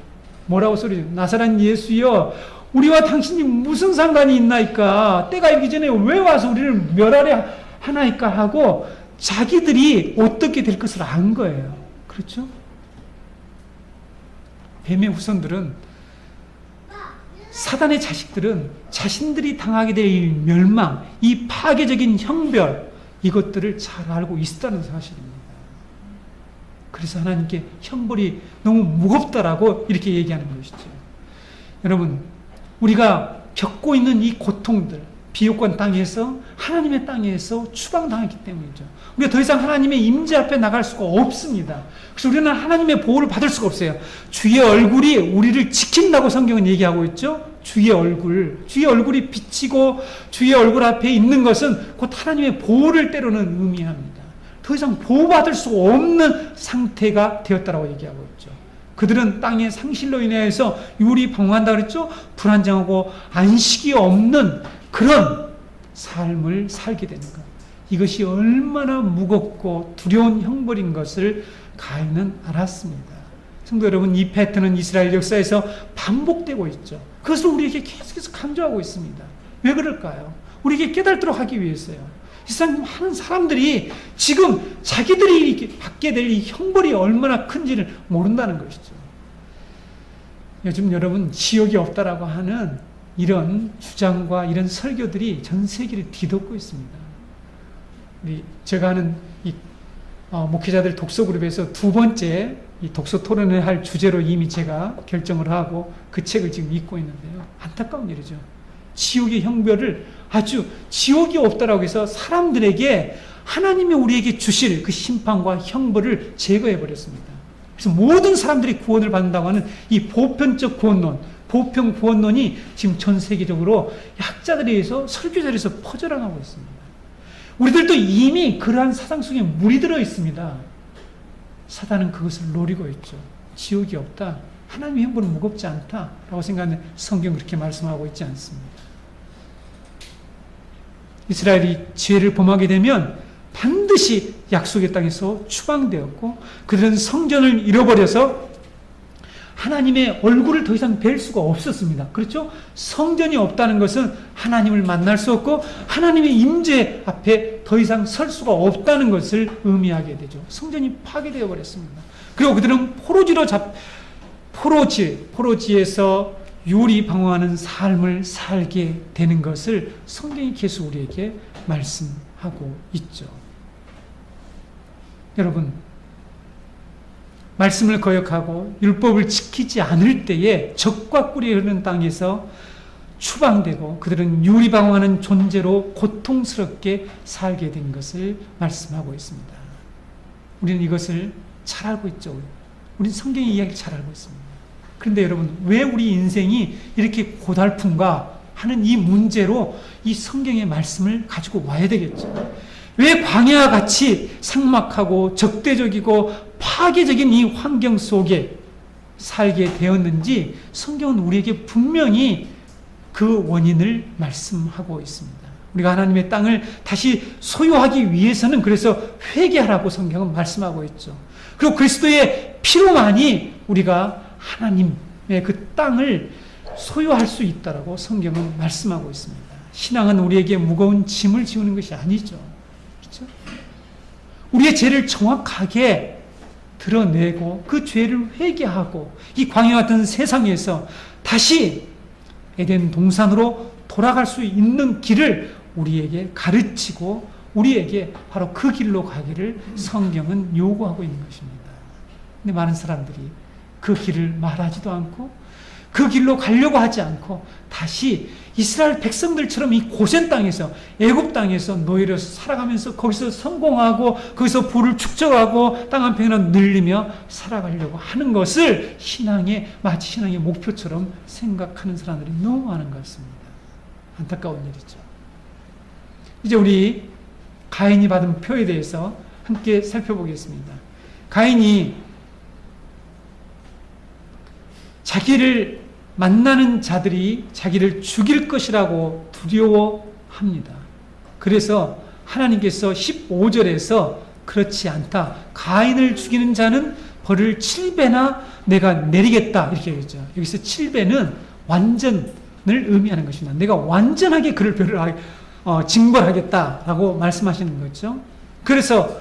뭐라고 소리 지르? 나사렛 예수여, 우리와 당신이 무슨 상관이 있나이까? 때가 이기 전에 왜 와서 우리를 멸하려 하나이까? 하고 자기들이 어떻게 될 것을 안 거예요. 그렇죠? 뱀의 후손들은, 사단의 자식들은 자신들이 당하게 될 멸망, 이 파괴적인 형벌, 이것들을 잘 알고 있었다는 사실입니다. 그래서 하나님께 형벌이 너무 무겁다라고 이렇게 얘기하는 것이죠. 여러분, 우리가 겪고 있는 이 고통들, 비옥권 땅에서, 하나님의 땅에서 추방당했기 때문이죠. 우리가 더 이상 하나님의 임재 앞에 나갈 수가 없습니다. 그래서 우리는 하나님의 보호를 받을 수가 없어요. 주의 얼굴이 우리를 지킨다고 성경은 얘기하고 있죠. 주의 얼굴이 비치고 주의 얼굴 앞에 있는 것은 곧 하나님의 보호를 때로는 의미합니다. 더 이상 보호받을 수 없는 상태가 되었다라고 얘기하고 있죠. 그들은 땅의 상실로 인해서 유리방황한다 그랬죠. 불안정하고 안식이 없는 그런 삶을 살게 되는 것. 이것이 얼마나 무겁고 두려운 형벌인 것을 가인은 알았습니다. 성도 여러분, 이 패턴은 이스라엘 역사에서 반복되고 있죠. 그것을 우리에게 계속해서 강조하고 있습니다. 왜 그럴까요? 우리에게 깨닫도록 하기 위해서요. 이 세상 많은 사람들이 지금 자기들이 받게 될 이 형벌이 얼마나 큰지를 모른다는 것이죠. 요즘 여러분, 지옥이 없다라고 하는 이런 주장과 이런 설교들이 전 세계를 뒤덮고 있습니다. 제가 하는 이 목회자들 독서 그룹에서 2번째 이 독서 토론을 할 주제로 이미 제가 결정을 하고 그 책을 지금 읽고 있는데요. 안타까운 일이죠. 지옥의 형벌을 아주 지옥이 없다라고 해서 사람들에게 하나님이 우리에게 주실 그 심판과 형벌을 제거해 버렸습니다. 그래서 모든 사람들이 구원을 받는다고 하는 이 보편적 구원론, 보편 구원론이 지금 전 세계적으로 약자들에 의해서 설교자리에서 퍼져나가고 있습니다. 우리들도 이미 그러한 사상 속에 물이 들어 있습니다. 사단은 그것을 노리고 있죠. 지옥이 없다. 하나님의 형벌은 무겁지 않다라고 생각하는 성경 그렇게 말씀하고 있지 않습니다. 이스라엘이 죄를 범하게 되면 반드시 약속의 땅에서 추방되었고 그들은 성전을 잃어버려서 하나님의 얼굴을 더 이상 뵐 수가 없었습니다. 그렇죠? 성전이 없다는 것은 하나님을 만날 수 없고 하나님의 임재 앞에 더 이상 설 수가 없다는 것을 의미하게 되죠. 성전이 파괴되어 버렸습니다. 그리고 그들은 포로지에서 유리방황하는 삶을 살게 되는 것을 성경이 계속 우리에게 말씀하고 있죠. 여러분, 말씀을 거역하고 율법을 지키지 않을 때에 적과 꿀이 흐르는 땅에서 추방되고 그들은 유리방황하는 존재로 고통스럽게 살게 된 것을 말씀하고 있습니다. 우리는 이것을 잘 알고 있죠. 우리는 성경의 이야기를 잘 알고 있습니다. 그런데 여러분, 왜 우리 인생이 이렇게 고달픈가 하는 이 문제로 이 성경의 말씀을 가지고 와야 되겠죠. 왜 광야와 같이 삭막하고 적대적이고 파괴적인 이 환경 속에 살게 되었는지 성경은 우리에게 분명히 그 원인을 말씀하고 있습니다. 우리가 하나님의 땅을 다시 소유하기 위해서는 그래서 회개하라고 성경은 말씀하고 있죠. 그리고 그리스도의 피로만이 우리가 하나님의 그 땅을 소유할 수 있다라고 성경은 말씀하고 있습니다. 신앙은 우리에게 무거운 짐을 지우는 것이 아니죠. 그렇죠? 우리의 죄를 정확하게 드러내고 그 죄를 회개하고 이 광야 같은 세상에서 다시 에덴 동산으로 돌아갈 수 있는 길을 우리에게 가르치고 우리에게 바로 그 길로 가기를 성경은 요구하고 있는 것입니다. 근데 많은 사람들이 그 길을 말하지도 않고 그 길로 가려고 하지 않고 다시 이스라엘 백성들처럼 이 고센 땅에서 애굽 땅에서 노예로 살아가면서 거기서 성공하고 거기서 부를 축적하고 땅 한평이나 늘리며 살아가려고 하는 것을 마치 신앙의 목표처럼 생각하는 사람들이 너무 많은 것 같습니다. 안타까운 일이죠. 이제 우리 가인이 받은 표에 대해서 함께 살펴보겠습니다. 가인이 자기를 만나는 자들이 자기를 죽일 것이라고 두려워합니다. 그래서 하나님께서 15절에서 그렇지 않다. 가인을 죽이는 자는 벌을 7배나 내가 내리겠다. 이렇게 얘기했죠. 여기서 7배는 완전을 의미하는 것입니다. 내가 완전하게 그를 징벌하겠다라고 말씀하시는 거죠. 그래서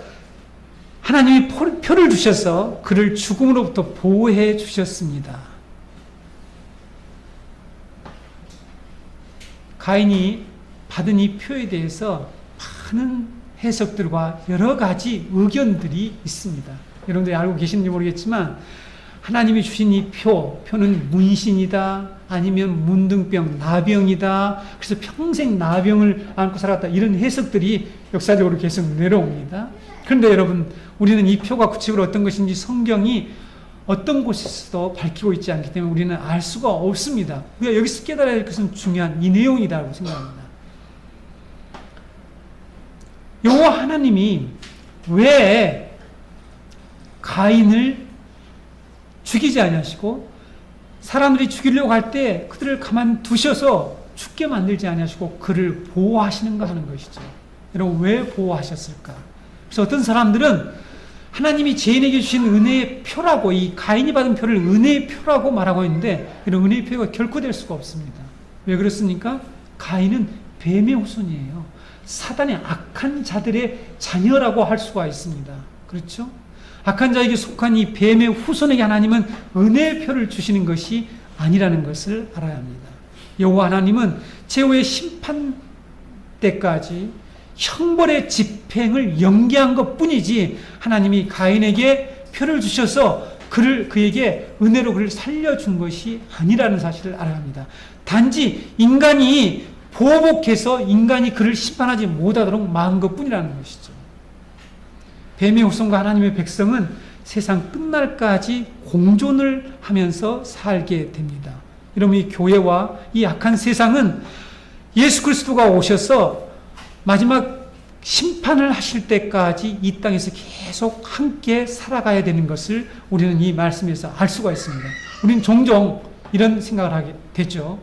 하나님이 표를 주셔서 그를 죽음으로부터 보호해 주셨습니다. 가인이 받은 이 표에 대해서 많은 해석들과 여러 가지 의견들이 있습니다. 여러분들이 알고 계시는지 모르겠지만 하나님이 주신 이 표는 문신이다, 아니면 문둥병, 나병이다, 그래서 평생 나병을 안고 살았다, 이런 해석들이 역사적으로 계속 내려옵니다. 그런데 여러분, 우리는 이 표가 구체적으로 어떤 것인지 성경이 어떤 곳에서도 밝히고 있지 않기 때문에 우리는 알 수가 없습니다. 우리가 여기서 깨달아야 할 것은 중요한 이 내용이라고 생각합니다. 여호와 하나님이 왜 가인을 죽이지 아니하시고 사람들이 죽이려고 할 때 그들을 가만두셔서 죽게 만들지 아니하시고 그를 보호하시는가 하는 것이죠. 여러분, 왜 보호하셨을까? 그래서 어떤 사람들은 하나님이 죄인에게 주신 은혜의 표라고, 이 가인이 받은 표를 은혜의 표라고 말하고 있는데 이런 은혜의 표가 결코 될 수가 없습니다. 왜 그렇습니까? 가인은 뱀의 후손이에요. 사단의 악한 자들의 자녀라고 할 수가 있습니다. 그렇죠? 악한 자에게 속한 이 뱀의 후손에게 하나님은 은혜의 표를 주시는 것이 아니라는 것을 알아야 합니다. 여호와 하나님은 최후의 심판 때까지 형벌의 집행을 연기한 것 뿐이지 하나님이 가인에게 표를 주셔서 그에게 은혜로 그를 살려준 것이 아니라는 사실을 알아야 합니다. 단지 인간이 보복해서 인간이 그를 심판하지 못하도록 막은 것뿐이라는 것이죠. 뱀의 후손과 하나님의 백성은 세상 끝날까지 공존을 하면서 살게 됩니다. 여러분, 이 교회와 이 악한 세상은 예수 그리스도가 오셔서 마지막 심판을 하실 때까지 이 땅에서 계속 함께 살아가야 되는 것을 우리는 이 말씀에서 알 수가 있습니다. 우리는 종종 이런 생각을 하게 되죠.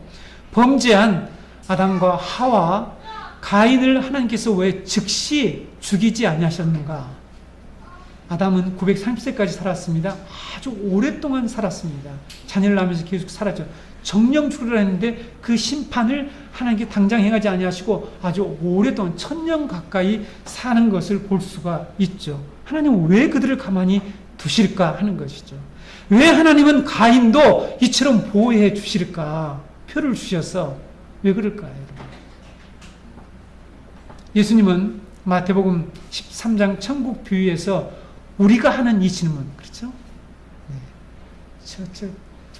범죄한 아담과 하와, 가인을 하나님께서 왜 즉시 죽이지 아니하셨는가? 아담은 930세까지 살았습니다. 아주 오랫동안 살았습니다. 자녀를 낳으면서 계속 살았죠. 정령 죽으라 했는데 그 심판을 하나님께 당장 행하지 아니하시고 아주 오랫동안 1000년 가까이 사는 것을 볼 수가 있죠. 하나님은 왜 그들을 가만히 두실까 하는 것이죠. 왜 하나님은 가인도 이처럼 보호해 주실까? 표를 주셔서 왜 그럴까요? 예수님은 마태복음 13장 천국 비유에서 우리가 하는 이 질문, 그렇죠? 네.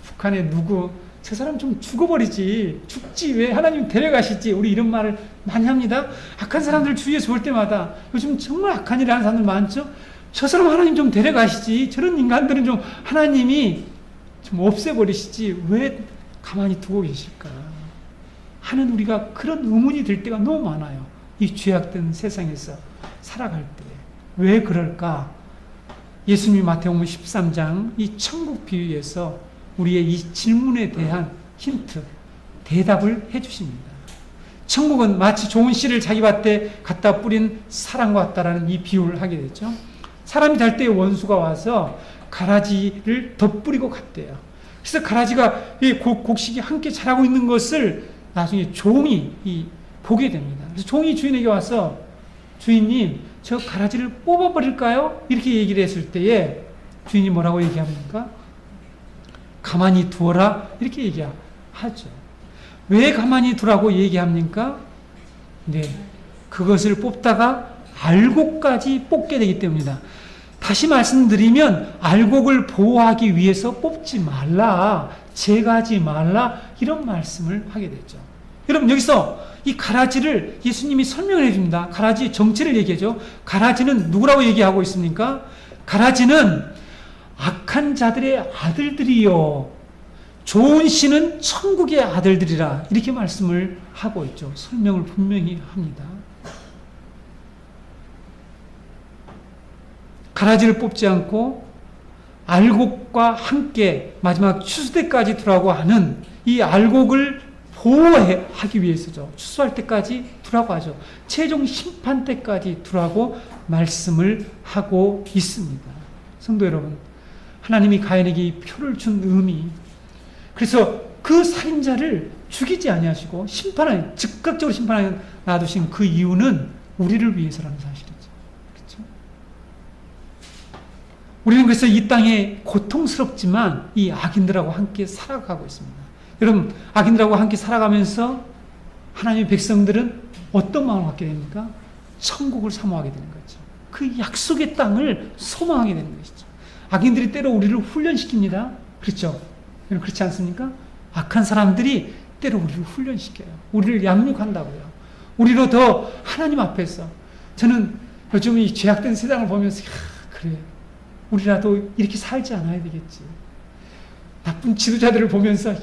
북한에 누구, 저 사람 좀 죽어버리지, 죽지, 왜 하나님 데려가시지? 우리 이런 말을 많이 합니다. 악한 사람들 주위에서 볼 때마다 요즘 정말 악한 일 하는 사람들 많죠? 저 사람 하나님 좀 데려가시지. 저런 인간들은 좀 하나님이 좀 없애버리시지. 왜 가만히 두고 계실까? 하는 우리가 그런 의문이 들 때가 너무 많아요. 이 죄악된 세상에서 살아갈 때. 왜 그럴까? 예수님이 마태복음 13장 이 천국 비유에서 우리의 이 질문에 대한 힌트, 대답을 해주십니다. 천국은 마치 좋은 씨를 자기 밭에 갖다 뿌린 사람과 같다라는 이 비유를 하게 되죠. 사람이 잘 때 원수가 와서 가라지를 덧뿌리고 갔대요. 그래서 가라지가 이 곡식이 함께 자라고 있는 것을 나중에 종이 보게 됩니다. 그래서 종이 주인에게 와서 주인님, 저 가라지를 뽑아버릴까요? 이렇게 얘기를 했을 때에 주인이 뭐라고 얘기합니까? 가만히 두어라 이렇게 얘기하죠. 왜 가만히 두라고 얘기합니까? 네, 그것을 뽑다가 알곡까지 뽑게 되기 때문이다. 다시 말씀드리면 알곡을 보호하기 위해서 뽑지 말라, 제거하지 말라 이런 말씀을 하게 되죠. 여러분, 여기서 이 가라지를 예수님이 설명을 해줍니다. 가라지의 정체를 얘기하죠. 가라지는 누구라고 얘기하고 있습니까? 가라지는 악한 자들의 아들들이요, 좋은 씨는 천국의 아들들이라 이렇게 말씀을 하고 있죠. 설명을 분명히 합니다. 가라지를 뽑지 않고 알곡과 함께 마지막 추수 때까지 두라고 하는 이 알곡을 보호하기 위해서죠. 추수할 때까지 두라고 하죠. 최종 심판 때까지 두라고 말씀을 하고 있습니다. 성도 여러분, 하나님이 가인에게 이 표를 준 의미, 그래서 그 살인자를 죽이지 아니하시고 즉각적으로 심판하여 놔두신 그 이유는 우리를 위해서라는 사실이죠. 그렇죠? 우리는 그래서 이 땅에 고통스럽지만 이 악인들하고 함께 살아가고 있습니다. 여러분, 악인들하고 함께 살아가면서 하나님의 백성들은 어떤 마음을 갖게 됩니까? 천국을 사모하게 되는 거죠. 그 약속의 땅을 소망하게 되는 것이죠. 악인들이 때로 우리를 훈련시킵니다. 그렇죠? 여러분, 그렇지 않습니까? 악한 사람들이 때로 우리를 훈련시켜요. 우리를 양육한다고요. 우리로 더 하나님 앞에서, 저는 요즘 이 죄악된 세상을 보면서 그래, 우리라도 이렇게 살지 않아야 되겠지. 나쁜 지도자들을 보면서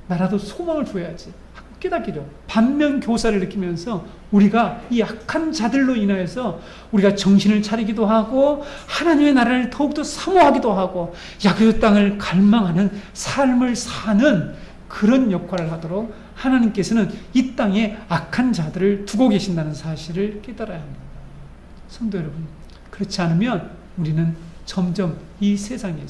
나라도 소망을 줘야지 깨닫기죠. 반면 교사를 느끼면서 우리가 이 악한 자들로 인하여서 우리가 정신을 차리기도 하고 하나님의 나라를 더욱더 사모하기도 하고 야그 땅을 갈망하는 삶을 사는 그런 역할을 하도록 하나님께서는 이 땅에 악한 자들을 두고 계신다는 사실을 깨달아야 합니다. 성도 여러분, 그렇지 않으면 우리는 점점 이 세상이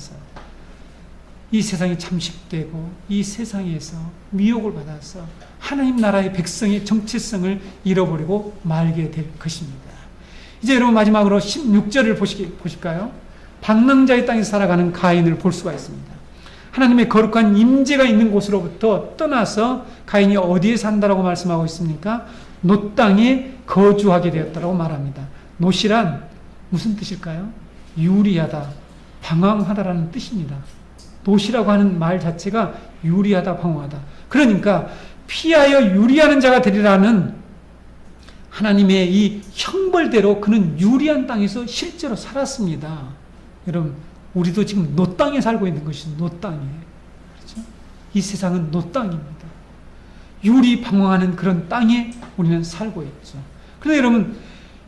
잠식되고 이 세상에서 미혹을 받아서 하나님 나라의 백성의 정체성을 잃어버리고 말게 될 것입니다. 이제 여러분, 마지막으로 16절을 보실까요? 방랑자의 땅에서 살아가는 가인을 볼 수가 있습니다. 하나님의 거룩한 임재가 있는 곳으로부터 떠나서 가인이 어디에 산다라고 말씀하고 있습니까? 노 땅에 거주하게 되었다라고 말합니다. 노시란 무슨 뜻일까요? 유리하다, 방황하다라는 뜻입니다. 노시라고 하는 말 자체가 유리하다, 방황하다. 그러니까 피하여 유리하는 자가 되리라는 하나님의 이 형벌대로 그는 유리한 땅에서 실제로 살았습니다. 여러분, 우리도 지금 노 땅에 살고 있는 것이 노 땅이에요. 그렇죠? 이 세상은 노 땅입니다. 유리방황하는 그런 땅에 우리는 살고 있죠. 그런데 여러분,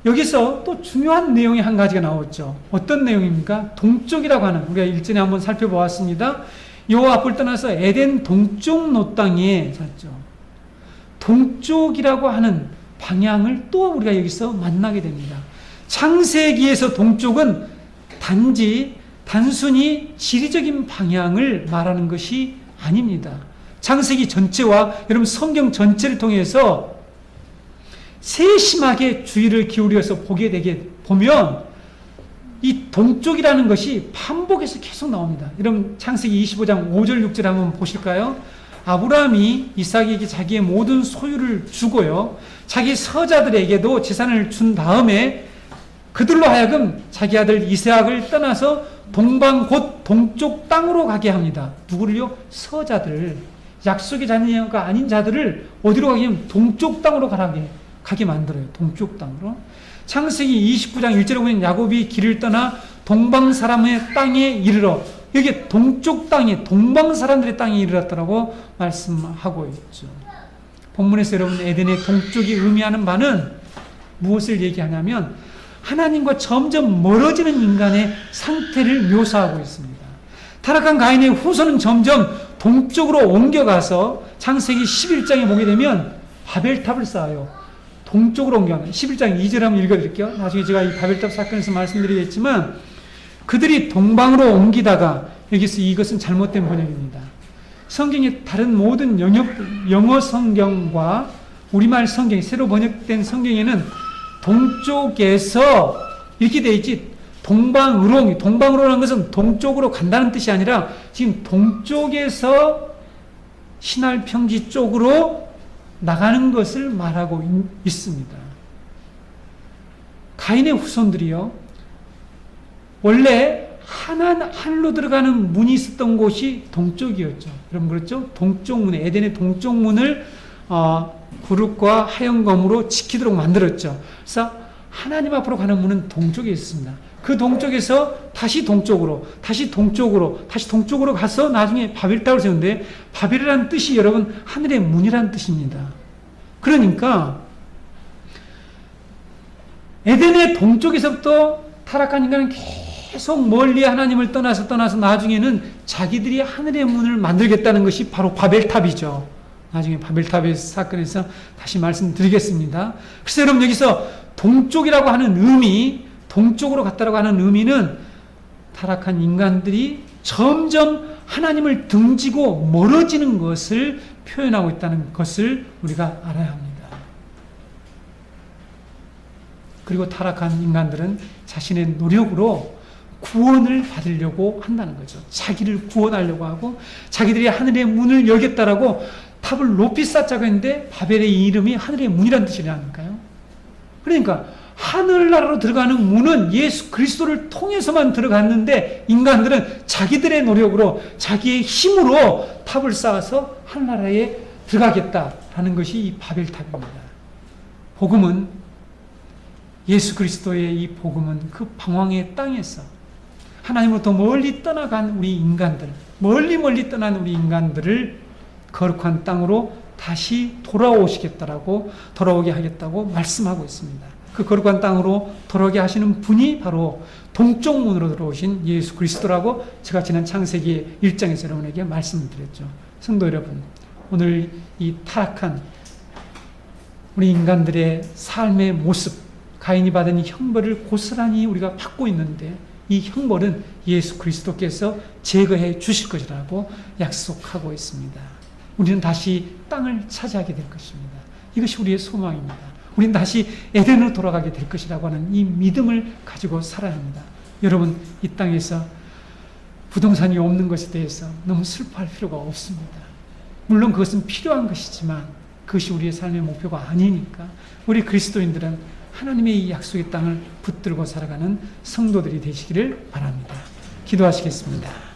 여기서 또 중요한 내용이 한 가지가 나왔죠. 어떤 내용입니까? 동쪽이라고 하는, 우리가 일전에 한번 살펴보았습니다. 요 앞을 떠나서 에덴 동쪽 노 땅에 살죠. 동쪽이라고 하는 방향을 또 우리가 여기서 만나게 됩니다. 창세기에서 동쪽은 단순히 지리적인 방향을 말하는 것이 아닙니다. 창세기 전체와 여러분 성경 전체를 통해서 세심하게 주의를 기울여서 보면 이 동쪽이라는 것이 반복해서 계속 나옵니다. 여러분 창세기 25장 5절 6절 한번 보실까요? 아브라함이 이삭에게 자기의 모든 소유를 주고요, 자기 서자들에게도 재산을 준 다음에 그들로 하여금 자기 아들 이삭을 떠나서 동방 곧 동쪽 땅으로 가게 합니다. 누구를요? 서자들, 약속의 자녀가 아닌 자들을 어디로 가게 하면 동쪽 땅으로 가게 만들어요. 동쪽 땅으로. 창세기 29장 1절에 보면 야곱이 길을 떠나 동방 사람의 땅에 이르러, 여기 동쪽 땅에 동방 사람들의 땅에 이르렀다라고 말씀하고 있죠. 본문에서 여러분 에덴의 동쪽이 의미하는 바는 무엇을 얘기하냐면 하나님과 점점 멀어지는 인간의 상태를 묘사하고 있습니다. 타락한 가인의 후손은 점점 동쪽으로 옮겨가서 창세기 11장에 보게 되면 바벨탑을 쌓아요. 동쪽으로 옮겨가는 11장 2절 한번 읽어드릴게요. 나중에 제가 이 바벨탑 사건에서 말씀드리겠지만 그들이 동방으로 옮기다가, 여기서 이것은 잘못된 번역입니다. 성경의 다른 모든 영어 성경과 우리말 성경, 새로 번역된 성경에는 동쪽에서 이렇게 되어 있지, 동방으로라는 것은 동쪽으로 간다는 뜻이 아니라 지금 동쪽에서 신할 평지 쪽으로 나가는 것을 말하고 있습니다. 가인의 후손들이요, 원래 하늘로 들어가는 문이 있었던 곳이 동쪽이었죠. 여러분 그렇죠? 동쪽문에, 에덴의 동쪽문을 구름과 하얀검으로 지키도록 만들었죠. 그래서 하나님 앞으로 가는 문은 동쪽에 있습니다. 그 동쪽에서 다시 동쪽으로 가서 나중에 바벨탑을 세우는데, 바벨이라는 뜻이 여러분 하늘의 문이라는 뜻입니다. 그러니까 에덴의 동쪽에서부터 타락한 인간은 계속 멀리 하나님을 떠나서 나중에는 자기들이 하늘의 문을 만들겠다는 것이 바로 바벨탑이죠. 나중에 바벨탑의 사건에서 다시 말씀드리겠습니다. 그래서 여러분 여기서 동쪽이라고 하는 의미, 동쪽으로 갔다라고 하는 의미는 타락한 인간들이 점점 하나님을 등지고 멀어지는 것을 표현하고 있다는 것을 우리가 알아야 합니다. 그리고 타락한 인간들은 자신의 노력으로 구원을 받으려고 한다는 거죠. 자기를 구원하려고 하고 자기들이 하늘의 문을 열겠다라고 탑을 높이 쌓자고 했는데 바벨의 이름이 하늘의 문이라는 뜻이라니까요. 그러니까 하늘나라로 들어가는 문은 예수 그리스도를 통해서만 들어갔는데 인간들은 자기들의 노력으로 자기의 힘으로 탑을 쌓아서 하늘나라에 들어가겠다라는 것이 이 바벨탑입니다. 복음은, 예수 그리스도의 이 복음은 그 방황의 땅에서 하나님으로부터 멀리 떠나간 우리 인간들, 멀리 떠난 우리 인간들을 거룩한 땅으로 다시 돌아오게 하겠다고 말씀하고 있습니다. 그 거룩한 땅으로 돌아오게 하시는 분이 바로 동쪽 문으로 들어오신 예수 그리스도라고 제가 지난 창세기 1장에서 여러분에게 말씀드렸죠. 성도 여러분, 오늘 이 타락한 우리 인간들의 삶의 모습, 가인이 받은 이 형벌을 고스란히 우리가 받고 있는데, 이 형벌은 예수 그리스도께서 제거해 주실 것이라고 약속하고 있습니다. 우리는 다시 땅을 차지하게 될 것입니다. 이것이 우리의 소망입니다. 우리는 다시 에덴으로 돌아가게 될 것이라고 하는 이 믿음을 가지고 살아야 합니다. 여러분, 이 땅에서 부동산이 없는 것에 대해서 너무 슬퍼할 필요가 없습니다. 물론 그것은 필요한 것이지만 그것이 우리의 삶의 목표가 아니니까 우리 그리스도인들은 하나님의 이 약속의 땅을 붙들고 살아가는 성도들이 되시기를 바랍니다. 기도하시겠습니다.